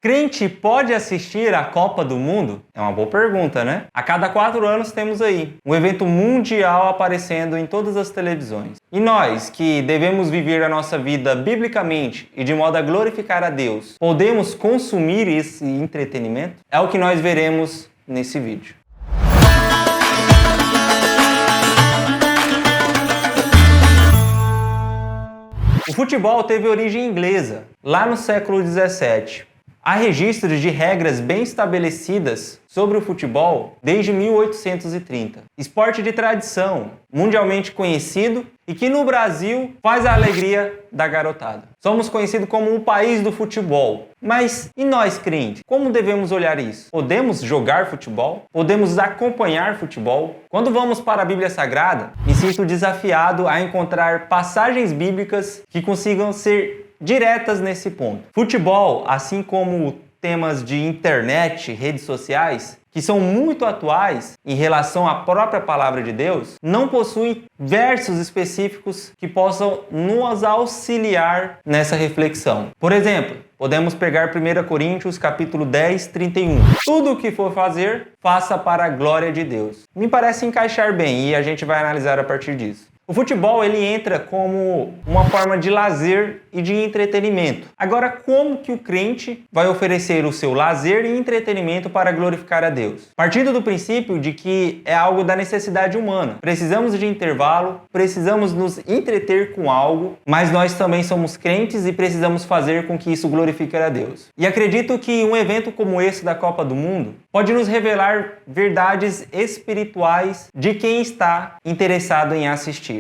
Crente pode assistir à Copa do Mundo? É uma boa pergunta, né? A cada 4 anos temos aí um evento mundial aparecendo em todas as televisões. E nós, que devemos viver a nossa vida biblicamente e de modo a glorificar a Deus, podemos consumir esse entretenimento? É o que nós veremos nesse vídeo. O futebol teve origem inglesa, lá no século 17. Há registros de regras bem estabelecidas sobre o futebol desde 1830. Esporte de tradição, mundialmente conhecido e que no Brasil faz a alegria da garotada. Somos conhecidos como o país do futebol. Mas e nós, crentes? Como devemos olhar isso? Podemos jogar futebol? Podemos acompanhar futebol? Quando vamos para a Bíblia Sagrada, me sinto desafiado a encontrar passagens bíblicas que consigam ser diretas nesse ponto. Futebol, assim como temas de internet, redes sociais, que são muito atuais em relação à própria palavra de Deus, não possuem versos específicos que possam nos auxiliar nessa reflexão. Por exemplo, podemos pegar 1 Coríntios capítulo 10, 31. Tudo o que for fazer, faça para a glória de Deus. Me parece encaixar bem e a gente vai analisar a partir disso. O futebol ele entra como uma forma de lazer e de entretenimento. Agora, como que o crente vai oferecer o seu lazer e entretenimento para glorificar a Deus? Partindo do princípio de que é algo da necessidade humana. Precisamos de intervalo, precisamos nos entreter com algo, mas nós também somos crentes e precisamos fazer com que isso glorifique a Deus. E acredito que um evento como esse da Copa do Mundo pode nos revelar verdades espirituais de quem está interessado em assistir.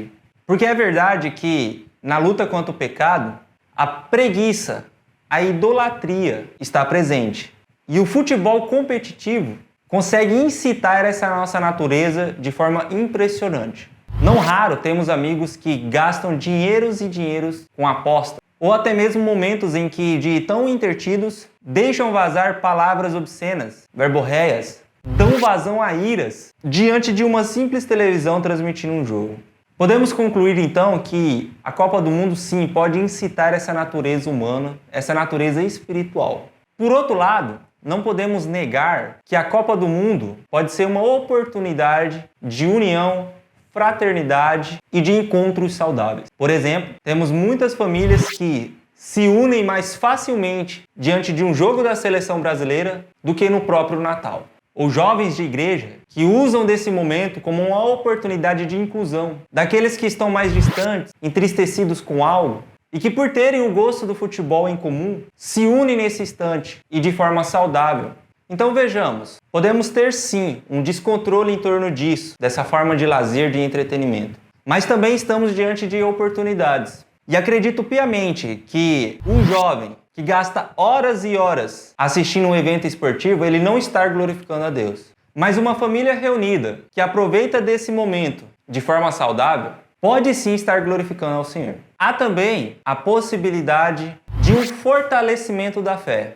Porque é verdade que, na luta contra o pecado, a preguiça, a idolatria está presente. E o futebol competitivo consegue incitar essa nossa natureza de forma impressionante. Não raro temos amigos que gastam dinheiros e dinheiros com aposta, ou até mesmo momentos em que, de tão intertidos, deixam vazar palavras obscenas, verborreias, dão vazão a iras diante de uma simples televisão transmitindo um jogo. Podemos concluir então que a Copa do Mundo sim pode incitar essa natureza humana, essa natureza espiritual. Por outro lado, não podemos negar que a Copa do Mundo pode ser uma oportunidade de união, fraternidade e de encontros saudáveis. Por exemplo, temos muitas famílias que se unem mais facilmente diante de um jogo da seleção brasileira do que no próprio Natal. Ou jovens de igreja que usam desse momento como uma oportunidade de inclusão daqueles que estão mais distantes, entristecidos com algo, e que por terem o gosto do futebol em comum, se unem nesse instante e de forma saudável. Então vejamos, podemos ter sim um descontrole em torno disso, dessa forma de lazer, de entretenimento. Mas também estamos diante de oportunidades. E acredito piamente que um jovem que gasta horas e horas assistindo um evento esportivo, ele não está glorificando a Deus. Mas uma família reunida, que aproveita desse momento de forma saudável, pode sim estar glorificando ao Senhor. Há também a possibilidade de um fortalecimento da fé.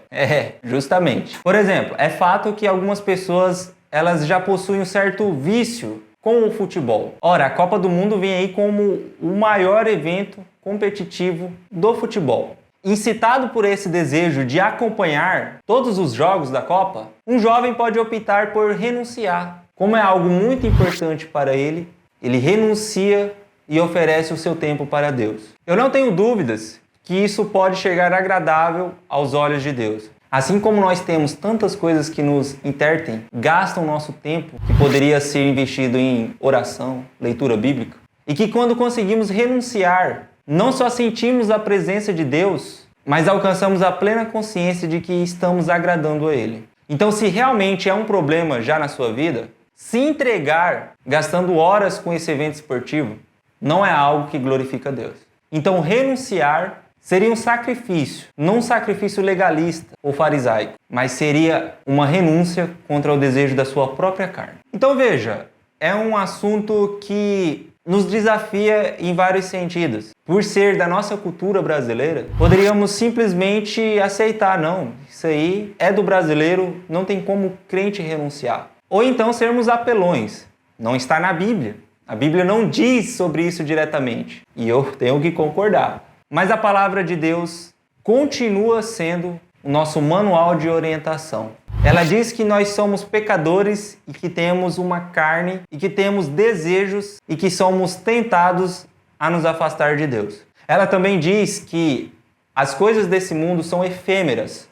Justamente. Por exemplo, é fato que algumas pessoas elas já possuem um certo vício com o futebol. Ora, a Copa do Mundo vem aí como o maior evento competitivo do futebol. Incitado por esse desejo de acompanhar todos os jogos da Copa, um jovem pode optar por renunciar. Como é algo muito importante para ele, ele renuncia e oferece o seu tempo para Deus. Eu não tenho dúvidas que isso pode chegar agradável aos olhos de Deus. Assim como nós temos tantas coisas que nos intertem, gastam nosso tempo, que poderia ser investido em oração, leitura bíblica, e que quando conseguimos renunciar, não só sentimos a presença de Deus, mas alcançamos a plena consciência de que estamos agradando a Ele. Então, se realmente é um problema já na sua vida, se entregar gastando horas com esse evento esportivo não é algo que glorifica a Deus. Então, renunciar seria um sacrifício, não um sacrifício legalista ou farisaico, mas seria uma renúncia contra o desejo da sua própria carne. Então, veja, é um assunto que nos desafia em vários sentidos. Por ser da nossa cultura brasileira, poderíamos simplesmente aceitar, não, isso aí é do brasileiro, não tem como crente renunciar. Ou então sermos apelões, não está na Bíblia. A Bíblia não diz sobre isso diretamente, e eu tenho que concordar. Mas a palavra de Deus continua sendo o nosso manual de orientação. Ela diz que nós somos pecadores e que temos uma carne e que temos desejos e que somos tentados a nos afastar de Deus. Ela também diz que as coisas desse mundo são efêmeras,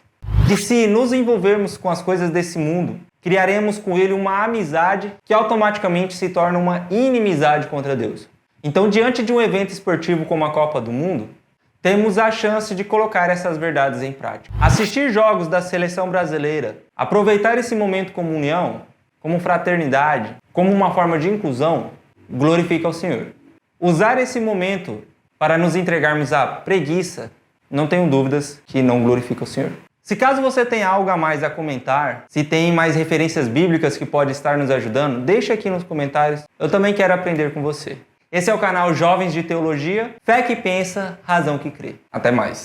que se nos envolvermos com as coisas desse mundo, criaremos com ele uma amizade que automaticamente se torna uma inimizade contra Deus. Então, diante de um evento esportivo como a Copa do Mundo, temos a chance de colocar essas verdades em prática. Assistir jogos da seleção brasileira, aproveitar esse momento como união, como fraternidade, como uma forma de inclusão, glorifica o Senhor. Usar esse momento para nos entregarmos à preguiça, não tenho dúvidas que não glorifica o Senhor. Se caso você tem algo a mais a comentar, se tem mais referências bíblicas que pode estar nos ajudando, deixa aqui nos comentários. Eu também quero aprender com você. Esse é o canal Jovens de Teologia, fé que pensa, razão que crê. Até mais.